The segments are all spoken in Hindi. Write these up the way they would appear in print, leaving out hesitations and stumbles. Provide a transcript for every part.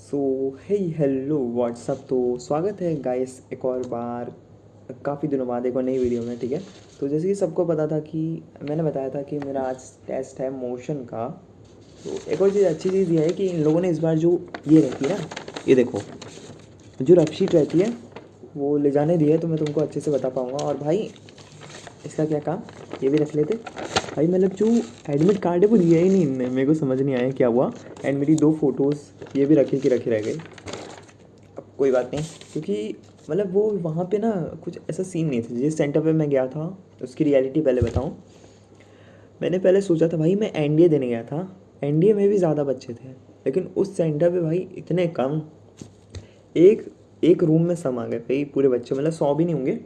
सो हे हेलो व्हाट्सअप। तो स्वागत है गाइस एक और बार, काफ़ी दिनों बाद एक और नई वीडियो में। ठीक है, तो जैसे कि सबको पता था कि मैंने बताया था कि मेरा आज टेस्ट है मोशन का। तो एक और चीज़, अच्छी चीज़ ये है कि इन लोगों ने इस बार जो ये रहती है ना, ये देखो, जो रफ शीट रहती है वो ले जाने दी है, तो मैं तुमको अच्छे से बता पाऊँगा। और भाई इसका क्या काम, ये भी रख लेते भाई। मतलब जो एडमिट कार्ड है वो दिया ही नहीं इनने, मेरे को समझ नहीं आया क्या हुआ। एंड मेरी दो फोटोज़ ये भी रखे कि रखे रह गए। अब कोई बात नहीं, क्योंकि मतलब वो वहाँ पे ना कुछ ऐसा सीन नहीं था। जिस सेंटर पे मैं गया था उसकी रियलिटी पहले बताऊँ। मैंने पहले सोचा था भाई, मैं एनडीए देने गया था, एनडीए में भी ज़्यादा बच्चे थे, लेकिन उस सेंटर पे भाई इतने कम, एक एक रूम में सम आ गए भाई पूरे बच्चे। मतलब 100 भी नहीं होंगे,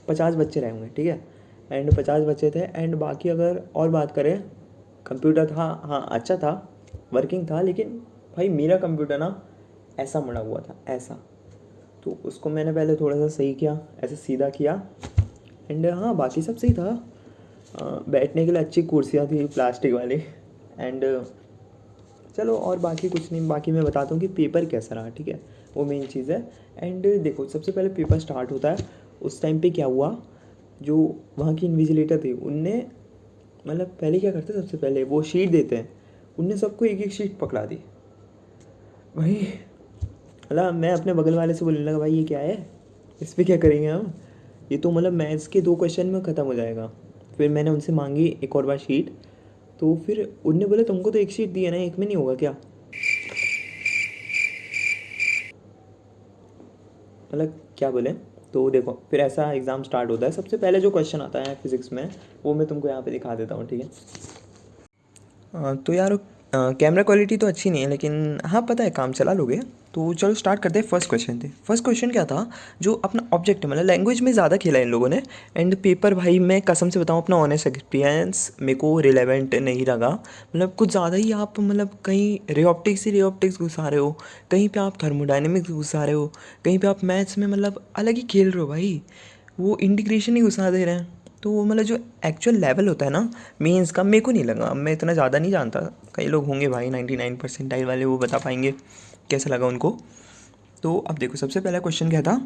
50 बच्चे रहे होंगे। ठीक है, एंड 50 बच्चे थे। एंड बाकी अगर और बात करें, कंप्यूटर था, हाँ अच्छा था, वर्किंग था, लेकिन भाई मेरा कंप्यूटर ना ऐसा मुड़ा हुआ था, ऐसा। तो उसको मैंने पहले थोड़ा सा सही किया, ऐसे सीधा किया। एंड हाँ बाकी सब सही था। बैठने के लिए अच्छी कुर्सियाँ थी प्लास्टिक वाली। एंड चलो और बाकी कुछ नहीं, बाकी मैं बताता हूँ कि पेपर कैसा रहा। ठीक है, वो मेन चीज़ है। एंड देखो, सबसे पहले पेपर स्टार्ट होता है, उस टाइम पे क्या हुआ, जो वहाँ की इन्विजिलेटर थे उनने, मतलब पहले क्या करते, सबसे पहले वो शीट देते हैं, उनने सबको एक एक शीट पकड़ा दी भाई। मतलब मैं अपने बगल वाले से बोलने लगा, भाई ये क्या है, इस पर क्या करेंगे हम, ये तो मतलब मैथ्स के 2 क्वेश्चन में ख़त्म हो जाएगा। फिर मैंने उनसे मांगी एक और बार शीट, तो फिर उनने बोले तुमको तो एक शीट दी है ना, एक में नहीं होगा क्या। मतलब क्या बोले। तो देखो फिर ऐसा एग्ज़ाम स्टार्ट होता है। सबसे पहले जो क्वेश्चन आता है फिज़िक्स में, वो मैं तुमको यहाँ पे दिखा देता हूँ। ठीक है, तो यार कैमरा क्वालिटी तो अच्छी नहीं है, लेकिन हाँ पता है काम चला लोगे। तो चलो स्टार्ट करते हैं। फर्स्ट क्वेश्चन थे, फर्स्ट क्वेश्चन क्या था, जो अपना ऑब्जेक्ट है, मतलब लैंग्वेज में ज़्यादा खेला इन लोगों ने। एंड पेपर भाई मैं कसम से बताऊँ, अपना ऑनेस्ट एक्सपीरियंस मेरे को रिलेवेंट नहीं लगा। मतलब कुछ ज़्यादा ही आप, मतलब कहीं रे ऑप्टिक्स घुसा रहे हो, कहीं पे आप थर्मोडाइनमिक्स घुसा रहे हो, कहीं पे आप मैथ्स में मतलब अलग ही खेल रहे हो भाई। वो इंटीग्रेशन ही घुसा दे रहे हैं। तो वो मतलब जो एक्चुअल लेवल होता है ना मेंस का, मेरे को नहीं लगा। मैं इतना ज़्यादा नहीं जानता, कई लोग होंगे भाई 99 परसेंटाइल वाले, वो बता पाएंगे कैसा लगा उनको। तो अब देखो सबसे पहला क्वेश्चन क्या था,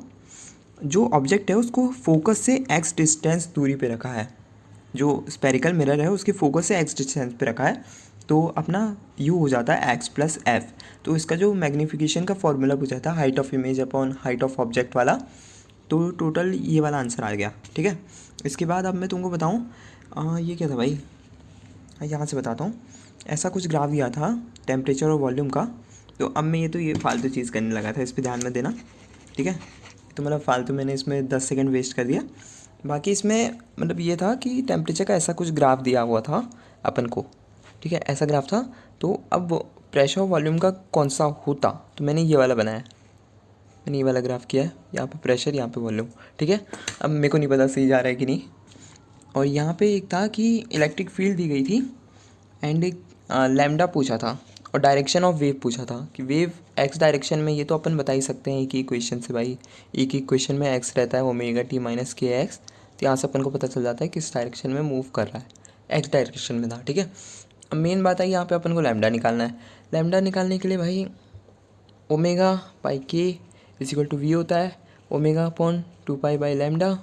जो ऑब्जेक्ट है उसको फोकस से एक्स डिस्टेंस दूरी पे रखा है, जो स्पेरिकल मिरर है उसके फोकस से एक्स डिस्टेंस पे रखा है, तो अपना यू हो जाता है एक्स प्लस एफ। तो इसका जो मैग्नीफिकेशन का फॉर्मूला पूछा जाता है height of image upon height of object वाला, तो टोटल ये वाला आंसर आ गया। ठीक है, इसके बाद अब मैं तुमको बताऊँ, ये क्या था भाई, यहाँ से बताता हूँ। ऐसा कुछ ग्राफ दिया था टेम्परेचर और वॉल्यूम का। तो अब मैं ये फालतू चीज़ करने लगा था, इस पर ध्यान मत देना। ठीक है, तो मतलब फालतू मैंने इसमें 10 सेकंड वेस्ट कर दिया। बाकी इसमें मतलब ये था कि टेम्परेचर का ऐसा कुछ ग्राफ दिया हुआ था अपन को। ठीक है, ऐसा ग्राफ था। तो अब प्रेशर और वॉल्यूम का कौन सा होता, तो मैंने ये वाला बनाया, मैंने ये वाला ग्राफ किया है। यहाँ पे प्रेशर, यहाँ पे वॉल्यूम। ठीक है, अब मेरे को नहीं पता सही जा रहा है कि नहीं। और यहाँ पे एक था कि इलेक्ट्रिक फील्ड दी गई थी, एंड एक लैम्डा पूछा था, और डायरेक्शन ऑफ वेव पूछा था कि वेव एक्स डायरेक्शन में, ये तो अपन बता ही सकते हैं एक ही इक्वेशन से भाई। एक ही इक्वेशन में एक्स रहता है ओमेगा टी माइनस के एक्स, तो यहाँ से अपन को पता चल जाता है किस डायरेक्शन में मूव कर रहा है, एक्स डायरेक्शन में था। ठीक है, अब मेन बात है यहाँ पे अपन को लैम्डा निकालना है। लैम्डा निकालने के लिए भाई ओमेगा पाई के इज इक्वल टू वी होता है, omega upon 2 pi by lambda.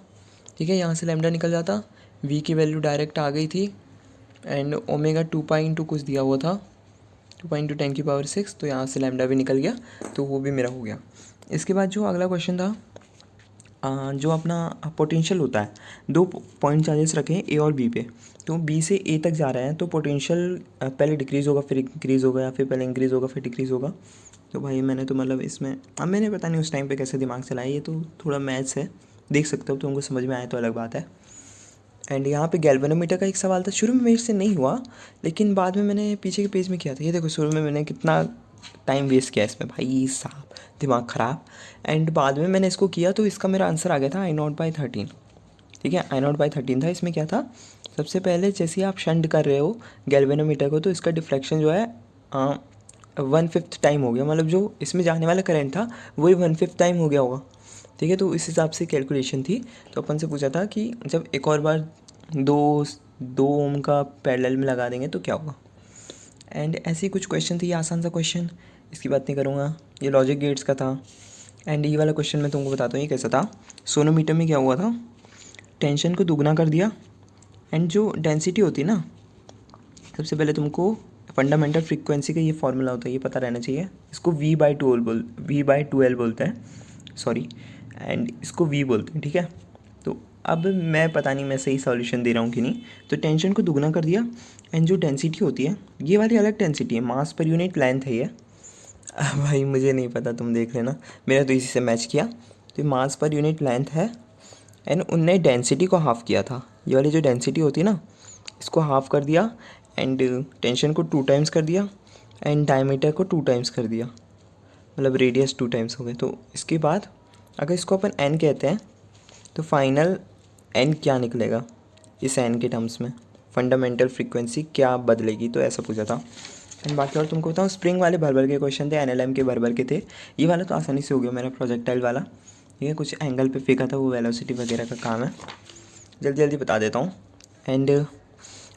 ठीक है, यहाँ से लैम्डा निकल जाता, वी की वैल्यू डायरेक्ट आ गई थी। एंड ओमेगा 2 पाई इंटू कुछ दिया हुआ था, 2 पाई इंटू 10 की पावर 6, तो यहाँ से लैम्डा भी निकल गया, तो वो भी मेरा हो गया। इसके बाद जो अगला क्वेश्चन था, जो अपना पोटेंशियल होता है, दो पॉइंट चार्जेस रखे हैं ए और बी पे, तो बी से ए तक जा रहे हैं, तो पोटेंशियल पहले डिक्रीज़ होगा फिर इंक्रीज़ होगा, या फिर पहले इंक्रीज़ होगा फिर डिक्रीज़ होगा। तो भाई मैंने तो मतलब इसमें, अब मैंने पता नहीं उस टाइम पे कैसे दिमाग चलाया, ये तो थोड़ा मैथ्स है, देख सकते हो, तो उनको समझ में आए तो अलग बात है। एंड यहाँ पे गैल्वेनोमीटर का एक सवाल था, शुरू में मेरे से नहीं हुआ, लेकिन बाद में मैंने पीछे के पेज में किया था। ये देखो शुरू में मैंने कितना टाइम वेस्ट किया इसमें भाई साहब, दिमाग ख़राब। एंड बाद में मैंने इसको किया, तो इसका मेरा आंसर आ गया था I0/13। ठीक है, I0/13 था। इसमें क्या था, सबसे पहले जैसे ही आप शंट कर रहे हो गैल्वेनोमीटर को, तो इसका डिफ्लेक्शन जो है 1/5 टाइम हो गया, मतलब जो इसमें जाने वाला करंट था वही 1/5 टाइम हो गया होगा। ठीक है, तो इस हिसाब से कैलकुलेशन थी। तो अपन से पूछा था कि जब एक और बार दो दो ओम का पैरेलल में लगा देंगे तो क्या होगा। एंड ऐसे ही कुछ क्वेश्चन थी, आसान सा क्वेश्चन। इसकी बात नहीं करूँगा, ये लॉजिक गेट्स का था। एंड ये वाला क्वेश्चन मैं तुमको बताता हूँ ये कैसा था। सोनोमीटर में क्या हुआ था, टेंशन को दुगना कर दिया, एंड जो डेंसिटी होती है ना, सबसे पहले तुमको फंडामेंटल फ्रीक्वेंसी का ये फार्मूला होता है, ये पता रहना चाहिए। इसको V/2L बोलते हैं, सॉरी, एंड इसको V बोलते हैं, ठीक है। तो अब मैं पता नहीं मैं सही सॉल्यूशन दे रहा हूँ कि नहीं। तो टेंशन को दुगना कर दिया, एंड जो डेंसिटी होती है ये वाली अलग डेंसिटी है, मास पर यूनिट लेंथ है ये। भाई मुझे नहीं पता, तुम देख लेना, मेरा तो इसी से मैच किया। तो मास पर यूनिट लेंथ है, एंड उनने डेंसिटी को हाफ़ किया था। ये वाली जो डेंसिटी होती है ना, इसको हाफ़ कर दिया, एंड टेंशन को 2 टाइम्स कर दिया, एंड डायमीटर को 2 टाइम्स कर दिया, मतलब रेडियस 2 टाइम्स हो गए। तो इसके बाद अगर इसको अपन एन कहते हैं तो फाइनल एन क्या निकलेगा इस एन के टर्म्स में, फंडामेंटल फ्रीक्वेंसी क्या बदलेगी, तो ऐसा पूछा था। एंड बाकी और तुमको बताऊँ, स्प्रिंग वाले भर के क्वेश्चन थे, एनएलएम के भर के थे। ये वाला तो आसानी से हो गया मेरा, प्रोजेक्टाइल वाला, ठीक है, कुछ एंगल पे फेंका था, वो वेलोसिटी वगैरह का काम है, जल्दी जल्दी बता देता हूँ। एंड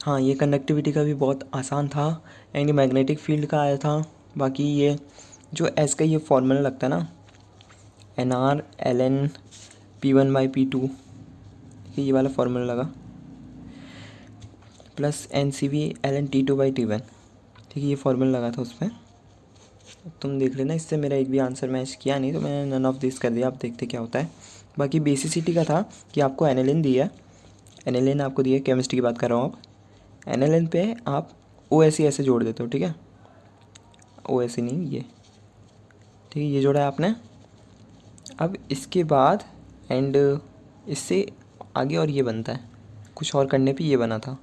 हाँ, ये कंडक्टिविटी का भी बहुत आसान था, एंड मैग्नेटिक फील्ड का आया था। बाकी ये जो एस का ये फॉर्मूला लगता है ना, NR P1/P2, ये वाला फार्मूला लगा, प्लस NCV ln T2/T1, ठीक है, ये फार्मूला लगा था उसमें। तुम देख लेना, इससे मेरा एक भी आंसर मैच किया नहीं, तो मैंने नन ऑफ दिस कर दिया। आप देखते क्या होता है। बाकी बेसिसिटी का था कि आपको एनिलिन दी है, एनिलिन आपको दी है, केमिस्ट्री की बात कर रहा हूँ। आप एनिलिन पे आप OSE ऐसे जोड़ देते हो, ठीक है, OSE नहीं ये, ठीक है, ये जोड़ा है आपने। अब इसके बाद एंड इससे आगे और ये बनता है, कुछ और करने पे ये बना था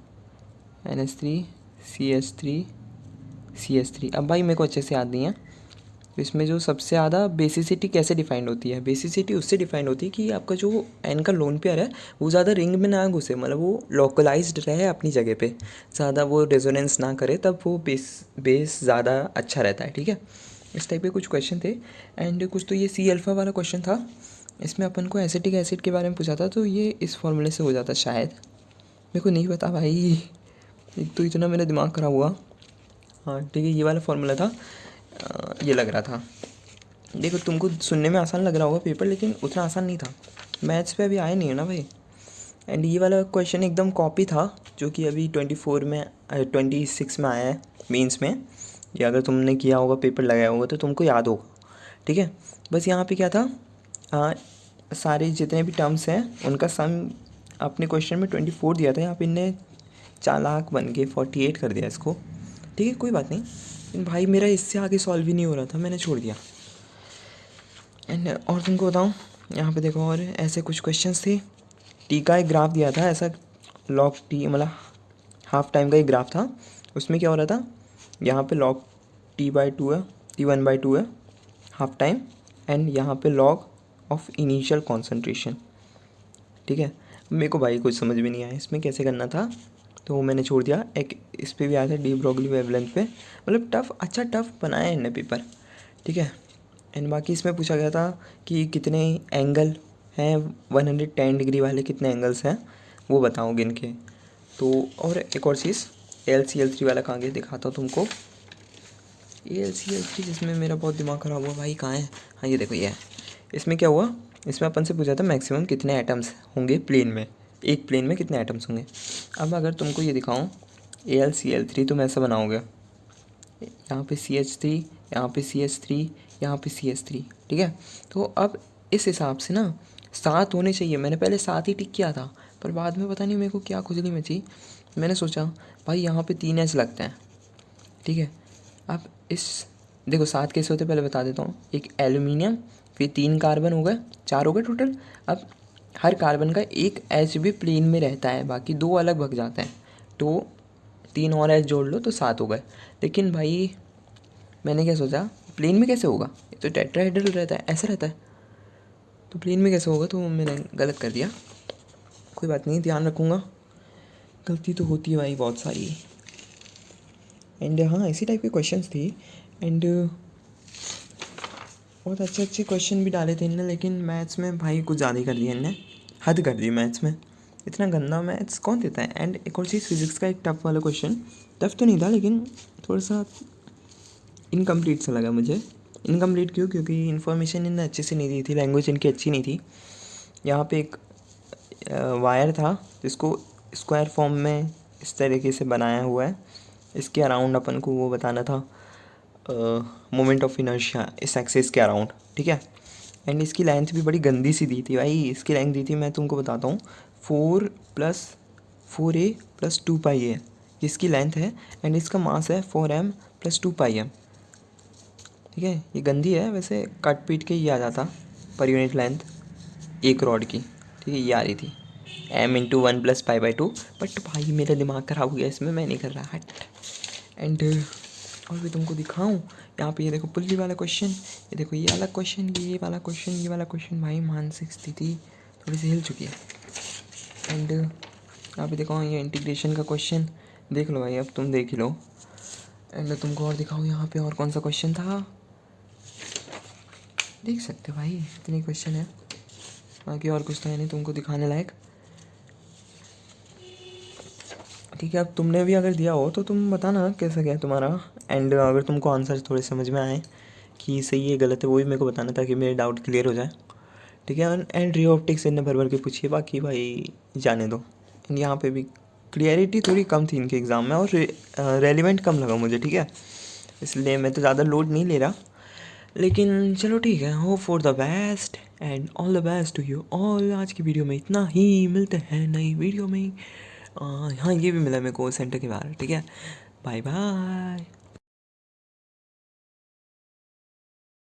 NH3CH3CH3। अब भाई मेरे को अच्छे से याद नहीं है। तो इसमें जो सबसे ज़्यादा बेसिसिटी कैसे डिफाइंड होती है, बेसिसिटी उससे डिफाइंड होती है कि आपका जो एन का लोन पेयर है वो ज़्यादा रिंग में ना घुसे, मतलब वो लोकलाइज्ड रहे अपनी जगह पे, ज़्यादा वो रेजोनेंस ना करे, तब वो बेस ज़्यादा अच्छा रहता है, ठीक है। इस टाइप के कुछ क्वेश्चन थे। एंड कुछ तो ये C अल्फ़ा वाला क्वेश्चन था, इसमें अपन को एसिटिक एसिड के बारे में पूछा था, तो ये इस फॉर्मूले से हो जाता शायद, मेरे को नहीं पता भाई, एक तो इतना मेरा दिमाग ख़राब हुआ। हाँ ठीक है, ये वाला फॉर्मूला था। ये लग रहा था, देखो तुमको सुनने में आसान लग रहा होगा पेपर, लेकिन उतना आसान नहीं था। मैथ्स पे अभी आए नहीं है ना भाई। एंड ये वाला क्वेश्चन एकदम कॉपी था, जो कि अभी 26 में आया है मेंस में। ये अगर तुमने किया होगा, पेपर लगाया होगा, तो तुमको याद होगा, ठीक है। बस यहाँ पे क्या था, सारे जितने भी टर्म्स हैं उनका सम अपने क्वेश्चन में 24 दिया था, यहाँ पे इनने चालाक बन के 48 कर दिया इसको, ठीक है, कोई बात नहीं। लेकिन भाई मेरा इससे आगे सॉल्व ही नहीं हो रहा था, मैंने छोड़ दिया। एंड और तुमको बताऊँ, यहाँ पे देखो और ऐसे कुछ क्वेश्चंस थे। टी का एक ग्राफ दिया था ऐसा, लॉग टी मतलब हाफ टाइम का एक ग्राफ था। उसमें क्या हो रहा था, यहाँ पे लॉग T/2 है, T1/2 है हाफ टाइम, एंड यहाँ पे लॉग ऑफ इनिशियल कॉन्सेंट्रेशन, ठीक है। मेरे को भाई कुछ समझ में नहीं आया इसमें कैसे करना था, तो मैंने छोड़ दिया। एक इस पे भी आया था डी ब्रोगली वेवलेंथ पे, मतलब टफ़, अच्छा टफ़ बनाया इनने पेपर, ठीक है। एंड बाकी इसमें पूछा गया था कि कितने एंगल हैं 110 डिग्री वाले, कितने एंगल्स हैं वो बताओ गिन के। तो और एक और चीज़, AlCl3 वाला कहाँ गया, दिखाता हूँ तुमको। AlCl3 जिसमें मेरा बहुत दिमाग ख़राब हुआ भाई, कहाँ है, हाँ ये देखो ये है। इसमें क्या हुआ, इसमें अपन से पूछा था मैक्सिमम कितने एटम्स होंगे प्लेन में, एक प्लेन में कितने एटम्स होंगे। अब अगर तुमको ये दिखाऊँ AlCl3, तुम ऐसा बनाओगे, यहाँ पे CH3, यहाँ पे CH3, यहाँ पे CH3, ठीक है। तो अब इस हिसाब से ना 7 होने चाहिए। मैंने पहले 7 ही टिक किया था, पर बाद में पता नहीं मेरे को क्या खुजली मची, मैंने सोचा भाई यहाँ पे 3 H लगते हैं, ठीक है। अब इस देखो 7 कैसे होते पहले बता देता हूँ। एक एल्यूमिनियम, फिर 3 कार्बन हो गए, 4 हो गए टोटल। अब हर कार्बन का एक H भी प्लेन में रहता है, बाकी 2 अलग भग जाते हैं, तो 3 और H जोड़ लो तो 7 हो गए। लेकिन भाई मैंने क्या सोचा, प्लेन में कैसे होगा, ये तो टेट्राहेड्रल रहता है, ऐसा रहता है, तो प्लेन में कैसे होगा, तो मैंने गलत कर दिया। कोई बात नहीं, ध्यान रखूँगा, गलती तो होती है भाई बहुत सारी। एंड हाँ, इसी टाइप के क्वेश्चंस थी। एंड बहुत अच्छे अच्छे क्वेश्चन भी डाले थे इनने, लेकिन मैथ्स में भाई कुछ ज़्यादा ही कर दिया इनने, हद कर दी मैथ्स में, इतना गंदा मैथ्स कौन देता है। एंड एक और चीज़, फिज़िक्स का एक टफ़ वाला क्वेश्चन, टफ़ तो नहीं था लेकिन थोड़ा सा इनकम्प्लीट सा लगा मुझे। इनकम्प्लीट क्यों? क्योंकि इन्फॉर्मेशन इन्हें अच्छे से नहीं दी थी, लैंग्वेज इनकी अच्छी नहीं थी। यहाँ पे एक वायर था जिसको स्क्वायर फॉर्म में इस तरीके से बनाया हुआ है, इसके अराउंड अपन को वो बताना था मोमेंट ऑफ इनर्शिया इस एक्सिस के अराउंड, ठीक है। एंड इसकी लेंथ भी बड़ी गंदी सी दी थी भाई। इसकी लेंथ दी थी, मैं तुमको बताता हूँ, 4+4a+2πa इसकी लेंथ है। एंड इसका मास है 4m+2πm, ठीक है। ये गंदी है वैसे, कट पीट के ही आ जाता पर यूनिट लेंथ एक रॉड की, ठीक है। ये आ रही थी m×1+π/2, बट भाई मेरा दिमाग ख़राब हो गया इसमें, मैं नहीं कर रहा, हट। एंड और भी तुमको दिखाऊं, यहाँ पे ये देखो पुल्ली वाला क्वेश्चन, ये देखो ये वाला क्वेश्चन, ये वाला क्वेश्चन, ये वाला क्वेश्चन। भाई मानसिक स्थिति थोड़ी सी हिल चुकी है। एंड यहाँ पे देखो ये इंटीग्रेशन का क्वेश्चन, देख लो भाई, अब तुम देख ही लो। एंड तुमको और दिखाऊँ यहाँ पे और कौन सा क्वेश्चन था, देख सकते हो भाई, इतने क्वेश्चन है, बाकी और कुछ तो है नहीं तुमको दिखाने लायक, ठीक है। अब तुमने भी अगर दिया हो तो तुम बताना कैसा गया तुम्हारा। एंड अगर तुमको आंसर थोड़े समझ में आए कि सही है गलत है, वो भी मेरे को बताना ताकि मेरे डाउट क्लियर हो जाए, ठीक है। एंड रे ऑप्टिक्स इन्हें भर भर के पूछिए, बाकी भाई जाने दो। एंड यहाँ पे भी क्लियरिटी थोड़ी कम थी इनके एग्ज़ाम में, और रेलिवेंट कम लगा मुझे, ठीक है। इसलिए मैं तो ज़्यादा लोड नहीं ले रहा, लेकिन चलो ठीक है। Hope for the best and all the best to you all. आज की वीडियो में इतना ही, मिलते हैं नई वीडियो में। हाँ, ये भी मिला मेरे को सेंटर के बाहर, ठीक है। Bye bye.